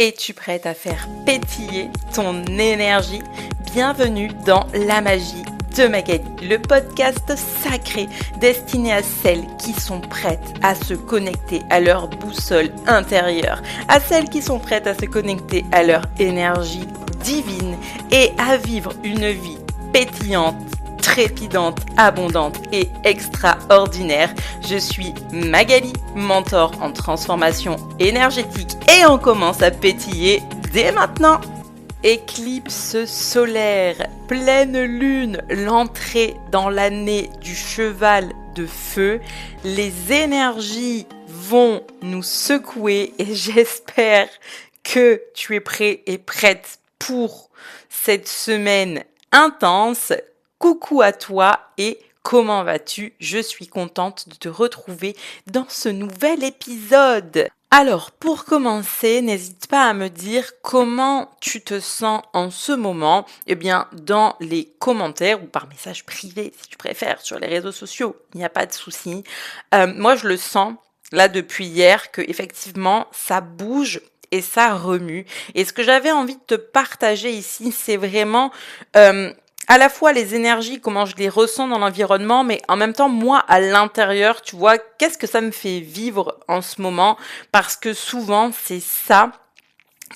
Es-tu prête à faire pétiller ton énergie? Bienvenue dans La Magie de Magali, le podcast sacré destiné à celles qui sont prêtes à se connecter à leur boussole intérieure, à celles qui sont prêtes à se connecter à leur énergie divine et à vivre une vie pétillante, trépidante, abondante et extraordinaire. Je suis Magali, mentor en transformation énergétique et on commence à pétiller dès maintenant. Éclipse solaire, pleine lune, l'entrée dans l'année du cheval de feu. Les énergies vont nous secouer et j'espère que tu es prêt et prête pour cette semaine intense. Coucou à toi et comment vas-tu? Je suis contente de te retrouver dans ce nouvel épisode. Alors, pour commencer, n'hésite pas à me dire comment tu te sens en ce moment. Eh bien, dans les commentaires ou par message privé, si tu préfères, sur les réseaux sociaux, il n'y a pas de souci. Moi, je le sens, là, depuis hier, que effectivement, ça bouge et ça remue. Et ce que j'avais envie de te partager ici, c'est vraiment à la fois les énergies, comment je les ressens dans l'environnement, mais en même temps, moi, à l'intérieur, tu vois, qu'est-ce que ça me fait vivre en ce moment? Parce que souvent, c'est ça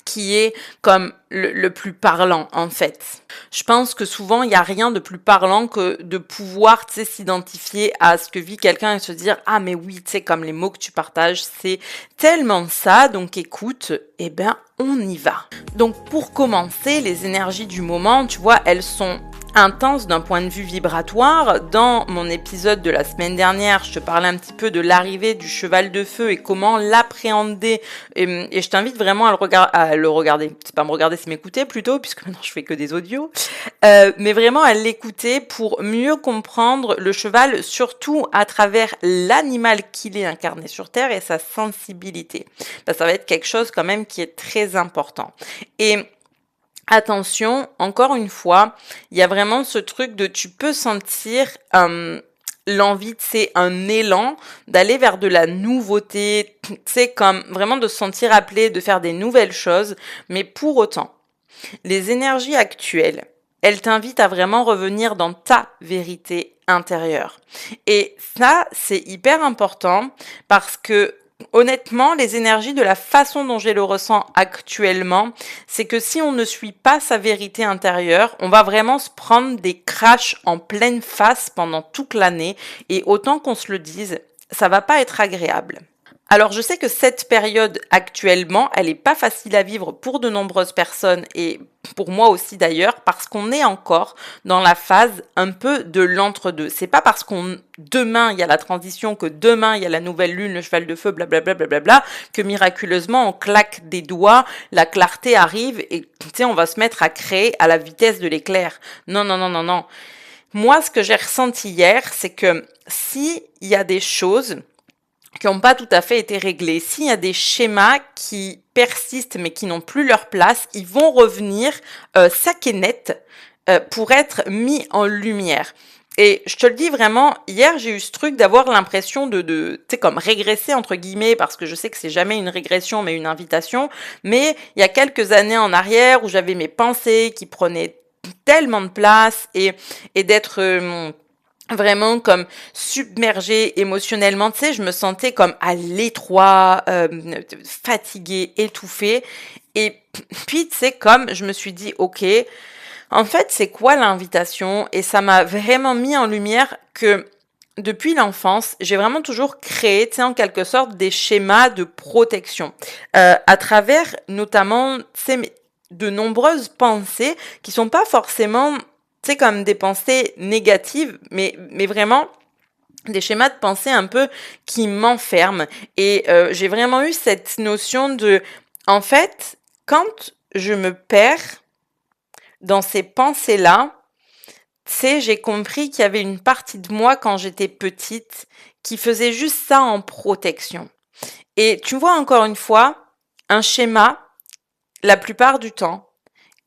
qui est comme le plus parlant, en fait. Je pense que souvent, il n'y a rien de plus parlant que de pouvoir, tu sais, s'identifier à ce que vit quelqu'un et se dire « Ah, mais oui, tu sais, comme les mots que tu partages, c'est tellement ça, donc écoute, eh ben, on y va. » Donc, pour commencer, les énergies du moment, tu vois, elles sont intense d'un point de vue vibratoire. Dans mon épisode de la semaine dernière, je te parlais un petit peu de l'arrivée du cheval de feu et comment l'appréhender. Et je t'invite vraiment à le regarder. C'est pas me regarder, c'est m'écouter plutôt, puisque maintenant je fais que des audios. Mais vraiment à l'écouter pour mieux comprendre le cheval, surtout à travers l'animal qu'il est incarné sur Terre et sa sensibilité. Ça va être quelque chose quand même qui est très important. Et attention, encore une fois, il y a vraiment ce truc de tu peux sentir l'envie, c'est un élan d'aller vers de la nouveauté, c'est comme vraiment de se sentir appelé, de faire des nouvelles choses, mais pour autant, les énergies actuelles, elles t'invitent à vraiment revenir dans ta vérité intérieure. Et ça, c'est hyper important parce que honnêtement, les énergies de la façon dont je le ressens actuellement, c'est que si on ne suit pas sa vérité intérieure, on va vraiment se prendre des crashs en pleine face pendant toute l'année et autant qu'on se le dise, ça va pas être agréable. Alors je sais que cette période actuellement, elle est pas facile à vivre pour de nombreuses personnes et pour moi aussi d'ailleurs, parce qu'on est encore dans la phase un peu de l'entre-deux. C'est pas parce qu'on demain il y a la transition, que demain il y a la nouvelle lune, le cheval de feu, blablabla, blablabla, que miraculeusement on claque des doigts, la clarté arrive et tu sais on va se mettre à créer à la vitesse de l'éclair. Non, non, non, non, non. Moi, ce que j'ai ressenti hier, c'est que si il y a des choses qui n'ont pas tout à fait été réglés. S'il y a des schémas qui persistent mais qui n'ont plus leur place, ils vont revenir sac et net pour être mis en lumière. Et je te le dis vraiment, hier j'ai eu ce truc d'avoir l'impression de tu sais, comme régresser entre guillemets, parce que je sais que c'est jamais une régression mais une invitation, mais il y a quelques années en arrière où j'avais mes pensées qui prenaient tellement de place et d'être vraiment comme submergée émotionnellement, tu sais, je me sentais comme à l'étroit, fatiguée, étouffée. Et puis, tu sais, comme je me suis dit, ok, en fait, c'est quoi l'invitation? Et ça m'a vraiment mis en lumière que depuis l'enfance, j'ai vraiment toujours créé, tu sais, en quelque sorte, des schémas de protection. À travers, notamment, tu sais, de nombreuses pensées qui sont pas forcément c'est comme des pensées négatives, mais vraiment des schémas de pensée un peu qui m'enferment. Et j'ai vraiment eu cette notion de, en fait, quand je me perds dans ces pensées-là, tu sais, j'ai compris qu'il y avait une partie de moi quand j'étais petite qui faisait juste ça en protection. Et tu vois, encore une fois, un schéma, la plupart du temps,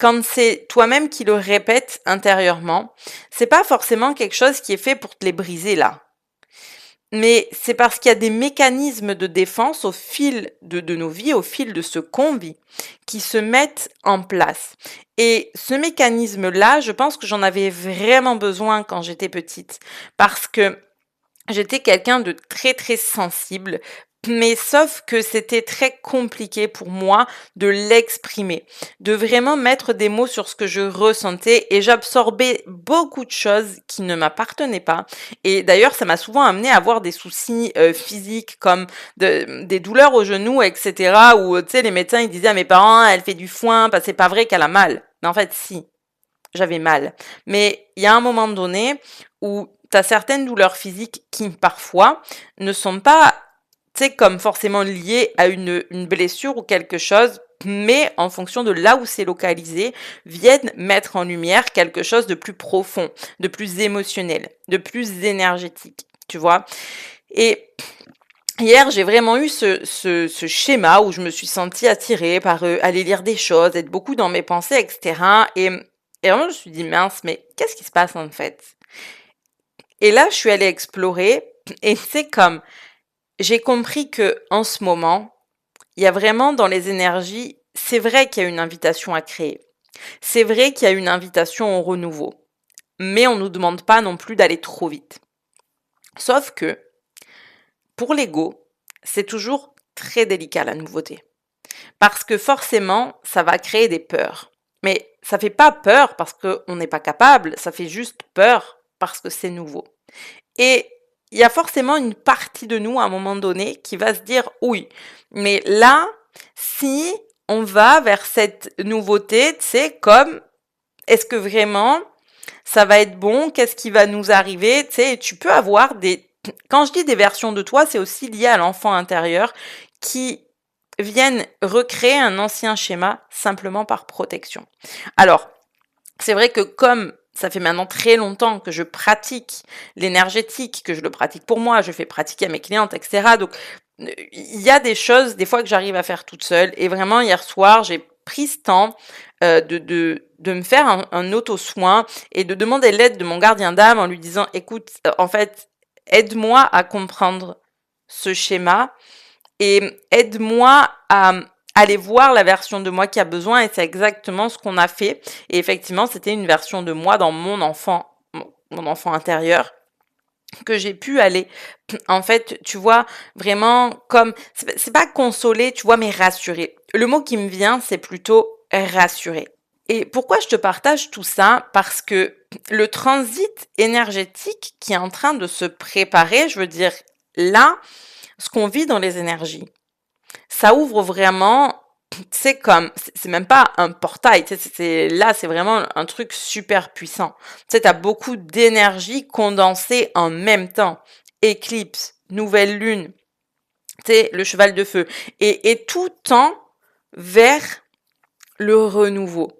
quand c'est toi-même qui le répètes intérieurement, c'est pas forcément quelque chose qui est fait pour te les briser là. mais c'est parce qu'il y a des mécanismes de défense au fil de nos vies, au fil de ce qu'on vit, qui se mettent en place. Et ce mécanisme-là, je pense que j'en avais vraiment besoin quand j'étais petite, parce que j'étais quelqu'un de très très sensible, mais sauf que c'était très compliqué pour moi de l'exprimer, de vraiment mettre des mots sur ce que je ressentais et j'absorbais beaucoup de choses qui ne m'appartenaient pas. Et d'ailleurs, ça m'a souvent amené à avoir des soucis physiques comme des douleurs aux genoux, etc. Où tu sais, les médecins ils disaient à mes parents, elle fait du foin, parce que c'est pas vrai qu'elle a mal. Mais en fait, si j'avais mal. Mais il y a un moment donné où tu as certaines douleurs physiques qui parfois ne sont pas, tu sais, comme forcément liées à une blessure ou quelque chose, mais en fonction de là où c'est localisé, viennent mettre en lumière quelque chose de plus profond, de plus émotionnel, de plus énergétique, tu vois. Et hier, j'ai vraiment eu ce schéma où je me suis sentie attirée par aller lire des choses, être beaucoup dans mes pensées, etc. Et vraiment, je me suis dit, mince, mais qu'est-ce qui se passe en fait? Et là, je suis allée explorer et c'est comme, j'ai compris que en ce moment, il y a vraiment dans les énergies, c'est vrai qu'il y a une invitation à créer. C'est vrai qu'il y a une invitation au renouveau. Mais on ne nous demande pas non plus d'aller trop vite. Sauf que, pour l'ego, c'est toujours très délicat la nouveauté. Parce que forcément, ça va créer des peurs. Mais ça fait pas peur parce qu'on n'est pas capable, ça fait juste peur parce que c'est nouveau. Et il y a forcément une partie de nous à un moment donné qui va se dire oui, mais là, si on va vers cette nouveauté, tu sais, comme est-ce que vraiment ça va être bon, qu'est-ce qui va nous arriver, tu sais, tu peux avoir des... Quand je dis des versions de toi, c'est aussi lié à l'enfant intérieur qui viennent recréer un ancien schéma simplement par protection. Alors, c'est vrai que comme ça fait maintenant très longtemps que je pratique l'énergétique, que je le pratique pour moi, je fais pratiquer à mes clientes, etc. Donc, il y a des choses, des fois, que j'arrive à faire toute seule. Et vraiment, hier soir, j'ai pris ce temps de me faire un auto-soin et de demander l'aide de mon gardien d'âme en lui disant, écoute, en fait, aide-moi à comprendre ce schéma et aide-moi à aller voir la version de moi qui a besoin et c'est exactement ce qu'on a fait. Et effectivement, c'était une version de moi dans mon enfant intérieur que j'ai pu aller, en fait, tu vois, vraiment comme, c'est pas consoler, tu vois, mais rassurer. Le mot qui me vient, c'est plutôt rassurer. Et pourquoi je te partage tout ça? Parce que le transit énergétique qui est en train de se préparer, je veux dire, là, ce qu'on vit dans les énergies, ça ouvre vraiment, c'est comme, c'est même pas un portail, tu sais, là, c'est vraiment un truc super puissant. Tu sais, t'as beaucoup d'énergie condensée en même temps. Éclipse, nouvelle lune, tu sais, le cheval de feu. Et tout tend vers le renouveau.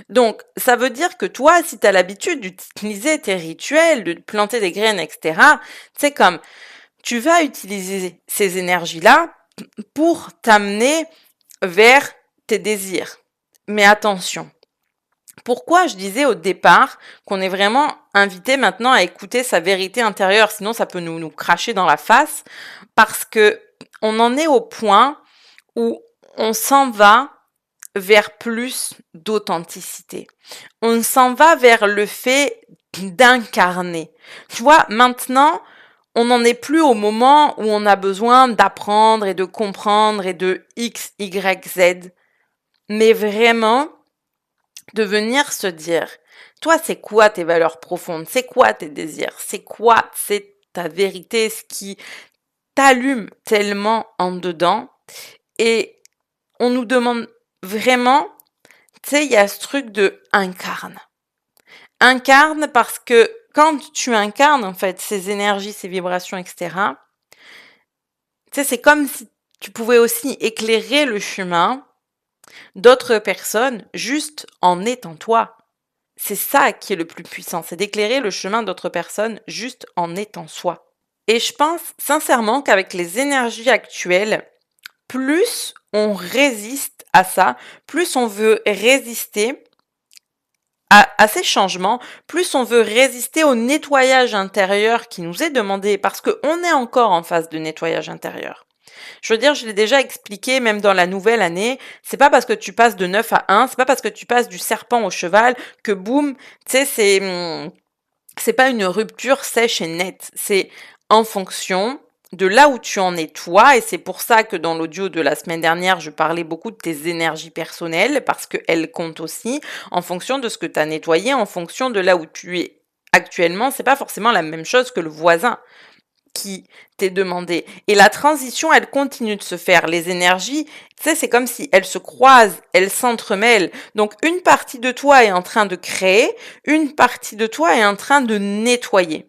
Donc, ça veut dire que toi, si tu as l'habitude d'utiliser tes rituels, de planter des graines, etc., c'est comme, tu vas utiliser ces énergies-là pour t'amener vers tes désirs. Mais attention, pourquoi je disais au départ qu'on est vraiment invité maintenant à écouter sa vérité intérieure, sinon ça peut nous cracher dans la face, parce que on en est au point où on s'en va vers plus d'authenticité. On s'en va vers le fait d'incarner. Tu vois, maintenant, on n'en est plus au moment où on a besoin d'apprendre et de comprendre et de X, Y, Z, mais vraiment de venir se dire, toi, c'est quoi tes valeurs profondes? C'est quoi tes désirs? C'est quoi, c'est ta vérité, ce qui t'allume tellement en dedans? Et on nous demande vraiment, tu sais, il y a ce truc de incarne. Incarne parce que quand tu incarnes, en fait, ces énergies, ces vibrations, etc., tu sais, c'est comme si tu pouvais aussi éclairer le chemin d'autres personnes juste en étant toi. C'est ça qui est le plus puissant, c'est d'éclairer le chemin d'autres personnes juste en étant soi. Et je pense sincèrement qu'avec les énergies actuelles, plus on résiste à ça, plus on veut résister à ces changements, plus on veut résister au nettoyage intérieur qui nous est demandé parce qu'on est encore en phase de nettoyage intérieur. Je veux dire, je l'ai déjà expliqué, même dans la nouvelle année, c'est pas parce que tu passes de 9 à 1, c'est pas parce que tu passes du serpent au cheval que boum, tu sais, c'est pas une rupture sèche et nette. C'est en fonction de là où tu en es toi, et c'est pour ça que dans l'audio de la semaine dernière, je parlais beaucoup de tes énergies personnelles, parce qu'elles comptent aussi, en fonction de ce que tu as nettoyé, en fonction de là où tu es actuellement, c'est pas forcément la même chose que le voisin qui t'est demandé. Et la transition, elle continue de se faire. Les énergies, tu sais, c'est comme si elles se croisent, elles s'entremêlent. Donc, une partie de toi est en train de créer, une partie de toi est en train de nettoyer.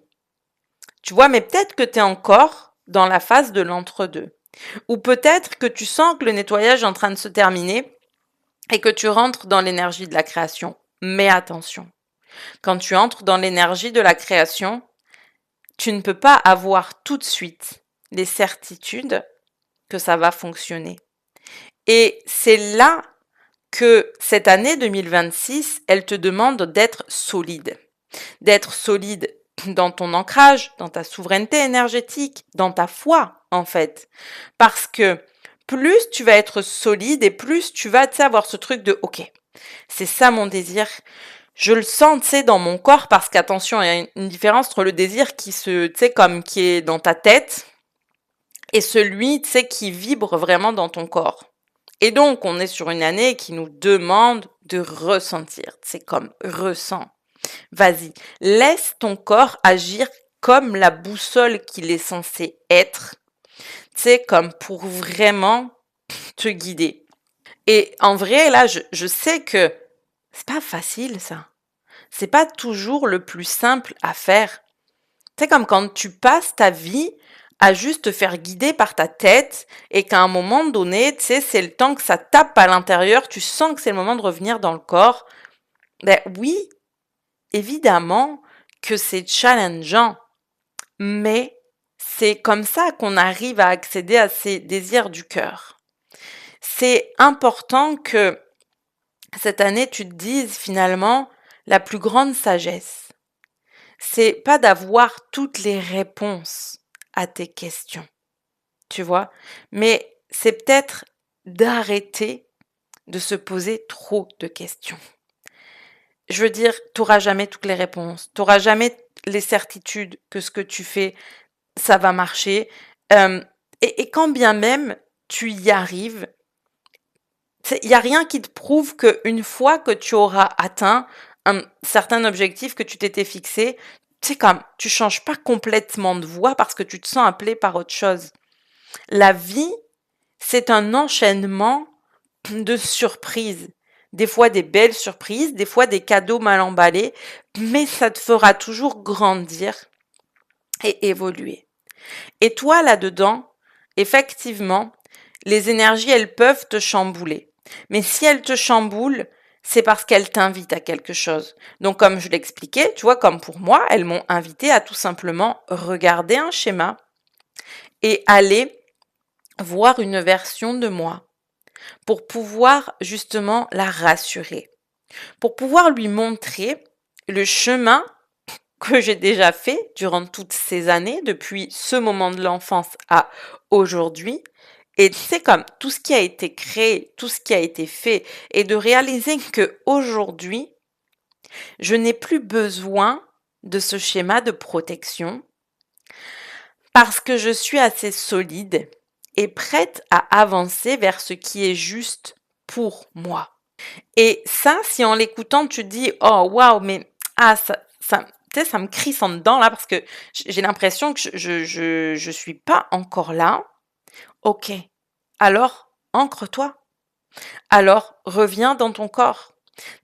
Tu vois, mais peut-être que tu es encore dans la phase de l'entre-deux. Ou peut-être que tu sens que le nettoyage est en train de se terminer et que tu rentres dans l'énergie de la création. Mais attention, quand tu entres dans l'énergie de la création, tu ne peux pas avoir tout de suite les certitudes que ça va fonctionner. Et c'est là que cette année 2026, elle te demande d'être solide. D'être solide dans ton ancrage, dans ta souveraineté énergétique, dans ta foi, en fait. Parce que plus tu vas être solide et plus tu vas, tu sais, avoir ce truc de, OK, c'est ça mon désir. Je le sens, tu sais, dans mon corps, parce qu'attention, il y a une différence entre le désir qui tu sais, comme qui est dans ta tête et celui, tu sais, qui vibre vraiment dans ton corps. Et donc, on est sur une année qui nous demande de ressentir. C'est comme ressens. Vas-y, laisse ton corps agir comme la boussole qu'il est censé être. Tu sais, comme pour vraiment te guider. Et en vrai, là, je sais que c'est pas facile, ça. C'est pas toujours le plus simple à faire. C'est comme quand tu passes ta vie à juste te faire guider par ta tête et qu'à un moment donné, tu sais, c'est le temps que ça tape à l'intérieur, tu sens que c'est le moment de revenir dans le corps. Ben oui, évidemment que c'est challengeant, mais c'est comme ça qu'on arrive à accéder à ces désirs du cœur. C'est important que cette année, tu te dises finalement la plus grande sagesse. C'est pas d'avoir toutes les réponses à tes questions, tu vois, mais c'est peut-être d'arrêter de se poser trop de questions. Je veux dire, t'auras jamais toutes les réponses, t'auras jamais les certitudes que ce que tu fais, ça va marcher. Euh, et quand bien même tu y arrives, il n'y a rien qui te prouve qu'une fois que tu auras atteint un certain objectif que tu t'étais fixé, c'est comme tu changes pas complètement de voie parce que tu te sens appelé par autre chose. La vie, c'est un enchaînement de surprises. Des fois des belles surprises, des fois des cadeaux mal emballés, mais ça te fera toujours grandir et évoluer. Et toi, là-dedans, effectivement, les énergies, elles peuvent te chambouler. Mais si elles te chamboulent, c'est parce qu'elles t'invitent à quelque chose. Donc, comme je l'expliquais, tu vois, comme pour moi, elles m'ont invité à tout simplement regarder un schéma et aller voir une version de moi pour pouvoir justement la rassurer, pour pouvoir lui montrer le chemin que j'ai déjà fait durant toutes ces années, depuis ce moment de l'enfance à aujourd'hui. Et c'est comme tout ce qui a été créé, tout ce qui a été fait, et de réaliser que aujourd'hui, je n'ai plus besoin de ce schéma de protection parce que je suis assez solide et prête à avancer vers ce qui est juste pour moi. Et ça, si en l'écoutant, tu te dis, oh waouh, mais ça, tu sais, ça me crisse en dedans là parce que j'ai l'impression que je suis pas encore là. Ok. Alors, ancre-toi. Alors, reviens dans ton corps.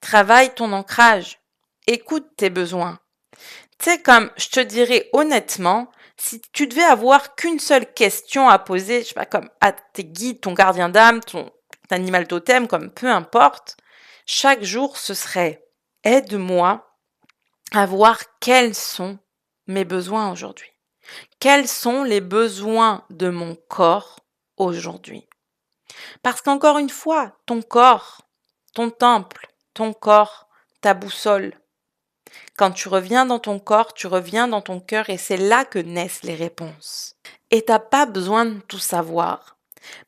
Travaille ton ancrage. Écoute tes besoins. Tu sais, comme je te dirais honnêtement, si tu devais avoir qu'une seule question à poser, je sais pas, comme à tes guides, ton gardien d'âme, ton animal totem, comme peu importe, chaque jour ce serait aide-moi à voir quels sont mes besoins aujourd'hui. Quels sont les besoins de mon corps aujourd'hui? Parce qu'encore une fois, ton corps, ton temple, ton corps, ta boussole. Quand tu reviens dans ton corps, tu reviens dans ton cœur et c'est là que naissent les réponses. Et t'as pas besoin de tout savoir,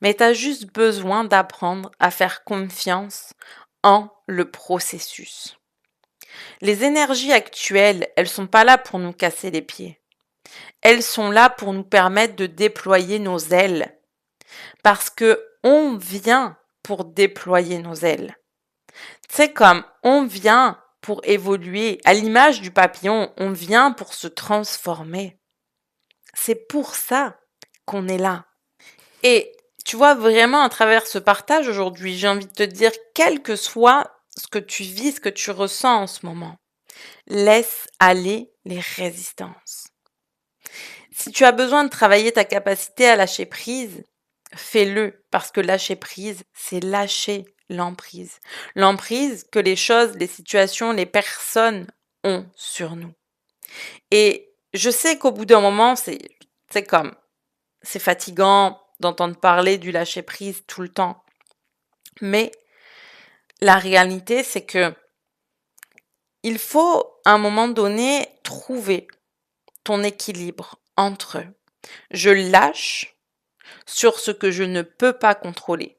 mais t'as juste besoin d'apprendre à faire confiance en le processus. Les énergies actuelles, elles sont pas là pour nous casser les pieds. Elles sont là pour nous permettre de déployer nos ailes. Parce que on vient pour déployer nos ailes. C'est comme on vient pour évoluer. À l'image du papillon, on vient pour se transformer. C'est pour ça qu'on est là. Et tu vois, vraiment, à travers ce partage aujourd'hui, j'ai envie de te dire, quel que soit ce que tu vis, ce que tu ressens en ce moment, laisse aller les résistances. Si tu as besoin de travailler ta capacité à lâcher prise, fais-le, parce que lâcher prise, c'est lâcher l'emprise. L'emprise que les choses, les situations, les personnes ont sur nous. Et je sais qu'au bout d'un moment, c'est comme, c'est fatigant d'entendre parler du lâcher prise tout le temps. Mais la réalité, c'est que il faut, à un moment donné, trouver ton équilibre entre je lâche sur ce que je ne peux pas contrôler.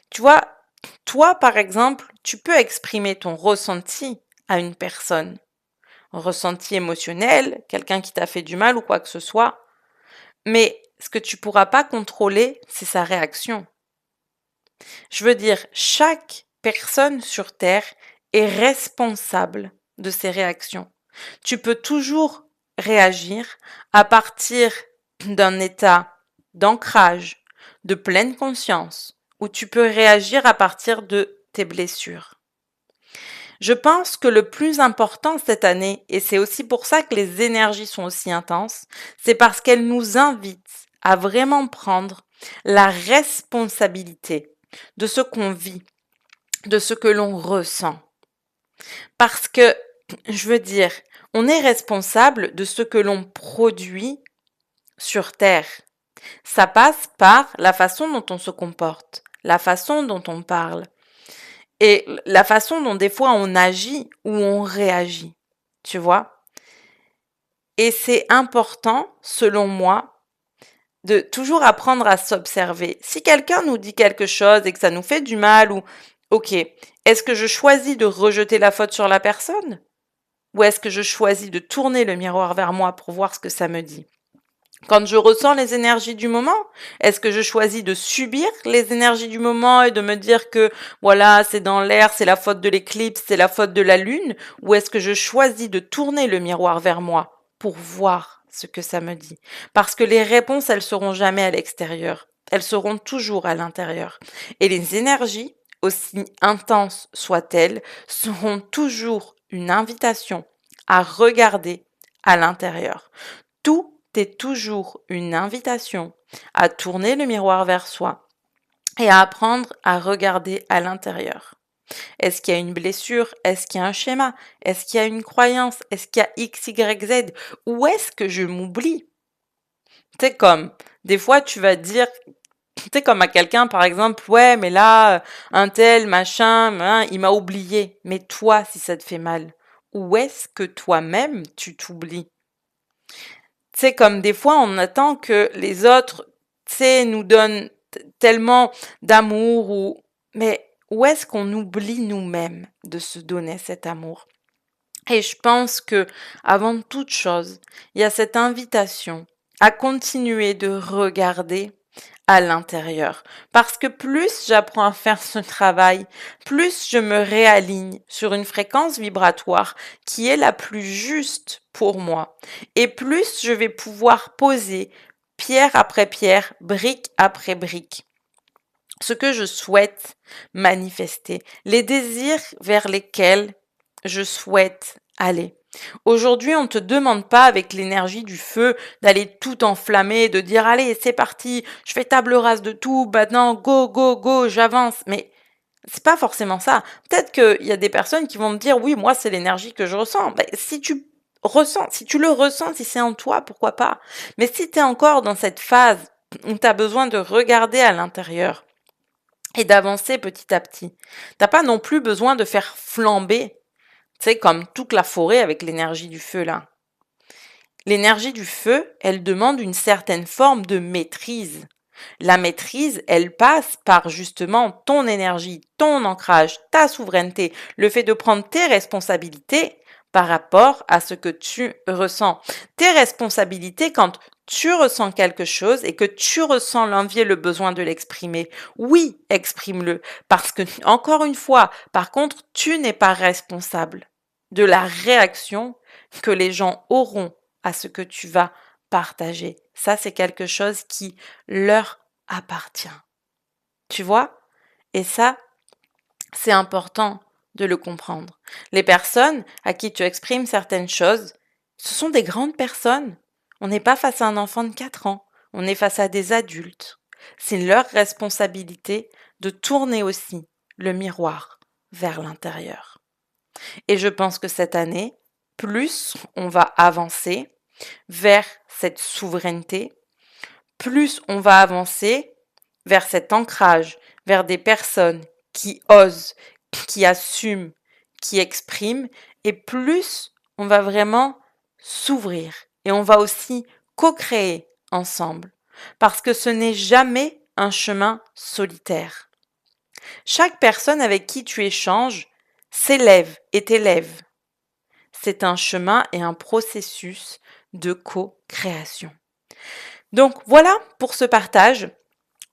Tu vois, toi, par exemple, tu peux exprimer ton ressenti à une personne. Un ressenti émotionnel, quelqu'un qui t'a fait du mal ou quoi que ce soit. Mais ce que tu pourras pas contrôler, c'est sa réaction. Je veux dire, chaque personne sur Terre est responsable de ses réactions. Tu peux toujours réagir à partir d'un état d'ancrage, de pleine conscience, où tu peux réagir à partir de tes blessures. Je pense que le plus important cette année, et c'est aussi pour ça que les énergies sont aussi intenses, c'est parce qu'elles nous invitent à vraiment prendre la responsabilité de ce qu'on vit, de ce que l'on ressent. Parce que, je veux dire, on est responsable de ce que l'on produit sur Terre. Ça passe par la façon dont on se comporte, la façon dont on parle et la façon dont des fois on agit ou on réagit, tu vois. Et c'est important, selon moi, de toujours apprendre à s'observer. Si quelqu'un nous dit quelque chose et que ça nous fait du mal ou ok, est-ce que je choisis de rejeter la faute sur la personne? Ou est-ce que je choisis de tourner le miroir vers moi pour voir ce que ça me dit? Quand je ressens les énergies du moment, est-ce que je choisis de subir les énergies du moment et de me dire que voilà, c'est dans l'air, c'est la faute de l'éclipse, c'est la faute de la lune? Ou est-ce que je choisis de tourner le miroir vers moi pour voir ce que ça me dit? Parce que les réponses, elles seront jamais à l'extérieur. Elles seront toujours à l'intérieur. Et les énergies, aussi intenses soient-elles, seront toujours une invitation à regarder à l'intérieur. Tout est toujours une invitation à tourner le miroir vers soi et à apprendre à regarder à l'intérieur. Est-ce qu'il y a une blessure? Est-ce qu'il y a un schéma? Est-ce qu'il y a une croyance? Est-ce qu'il y a X, Y, Z? Ou est-ce que je m'oublie? C'est comme, des fois tu vas dire, c'est comme à quelqu'un par exemple, ouais mais là, un tel, machin, il m'a oublié. Mais toi, si ça te fait mal, où est-ce que toi-même tu t'oublies? C'est comme des fois on attend que les autres, nous donnent tellement d'amour mais où est-ce qu'on oublie nous-mêmes de se donner cet amour? Et je pense que avant toute chose, il y a cette invitation à continuer de regarder à l'intérieur. Parce que plus j'apprends à faire ce travail, plus je me réaligne sur une fréquence vibratoire qui est la plus juste pour moi. Et plus je vais pouvoir poser pierre après pierre, brique après brique, ce que je souhaite manifester, les désirs vers lesquels je souhaite aller. Aujourd'hui, on ne te demande pas avec l'énergie du feu d'aller tout enflammer, de dire allez, c'est parti, je fais table rase de tout, maintenant go, go, go, j'avance. Mais c'est pas forcément ça. Peut-être qu'il y a des personnes qui vont me dire oui, moi c'est l'énergie que je ressens. Ben, si tu le ressens, si c'est en toi, pourquoi pas. Mais si tu es encore dans cette phase où tu as besoin de regarder à l'intérieur et d'avancer petit à petit, t'as pas non plus besoin de faire flamber C'est comme toute la forêt avec l'énergie du feu là. L'énergie du feu, elle demande une certaine forme de maîtrise. La maîtrise, elle passe par justement ton énergie, ton ancrage, ta souveraineté, le fait de prendre tes responsabilités par rapport à ce que tu ressens. Tes responsabilités quand tu ressens quelque chose et que tu ressens l'envie et le besoin de l'exprimer. Oui, exprime-le. Parce que, encore une fois, par contre, tu n'es pas responsable de la réaction que les gens auront à ce que tu vas partager. Ça, c'est quelque chose qui leur appartient. Tu vois? Et ça, c'est important de le comprendre. Les personnes à qui tu exprimes certaines choses, ce sont des grandes personnes. On n'est pas face à un enfant de 4 ans, on est face à des adultes. C'est leur responsabilité de tourner aussi le miroir vers l'intérieur. Et je pense que cette année, plus on va avancer vers cette souveraineté, plus on va avancer vers cet ancrage, vers des personnes qui osent, qui assument, qui expriment, et plus on va vraiment s'ouvrir et on va aussi co-créer ensemble, parce que ce n'est jamais un chemin solitaire. Chaque personne avec qui tu échanges s'élève et t'élève. C'est un chemin et un processus de co-création. Donc voilà pour ce partage.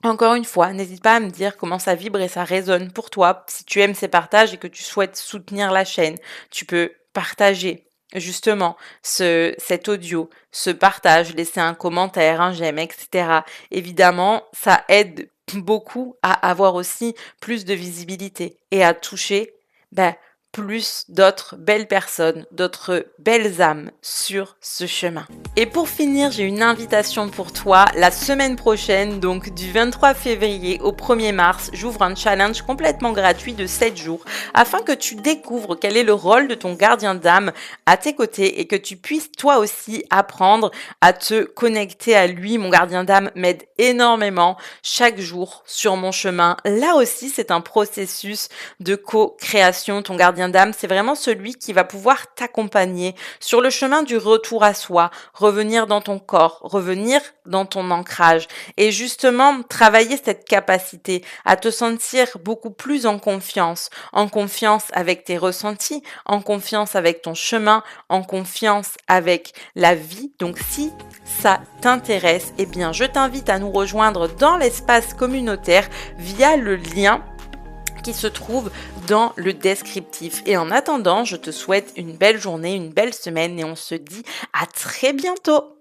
Encore une fois, n'hésite pas à me dire comment ça vibre et ça résonne pour toi. Si tu aimes ces partages et que tu souhaites soutenir la chaîne, tu peux partager justement cet audio, ce partage, laisser un commentaire, un j'aime, etc. Évidemment, ça aide beaucoup à avoir aussi plus de visibilité et à toucher plus d'autres belles personnes, d'autres belles âmes sur ce chemin. Et pour finir, j'ai une invitation pour toi. La semaine prochaine, donc du 23 février au 1er mars, j'ouvre un challenge complètement gratuit de 7 jours afin que tu découvres quel est le rôle de ton gardien d'âme à tes côtés et que tu puisses toi aussi apprendre à te connecter à lui. Mon gardien d'âme m'aide énormément chaque jour sur mon chemin. Là aussi, c'est un processus de co-création. Ton gardien d'âme, c'est vraiment celui qui va pouvoir t'accompagner sur le chemin du retour à soi, revenir dans ton corps, revenir dans ton ancrage et justement travailler cette capacité à te sentir beaucoup plus en confiance avec tes ressentis, en confiance avec ton chemin, en confiance avec la vie. Donc si ça t'intéresse, eh bien je t'invite à nous rejoindre dans l'espace communautaire via le lien qui se trouve dans le descriptif. Et en attendant, je te souhaite une belle journée, une belle semaine et on se dit à très bientôt.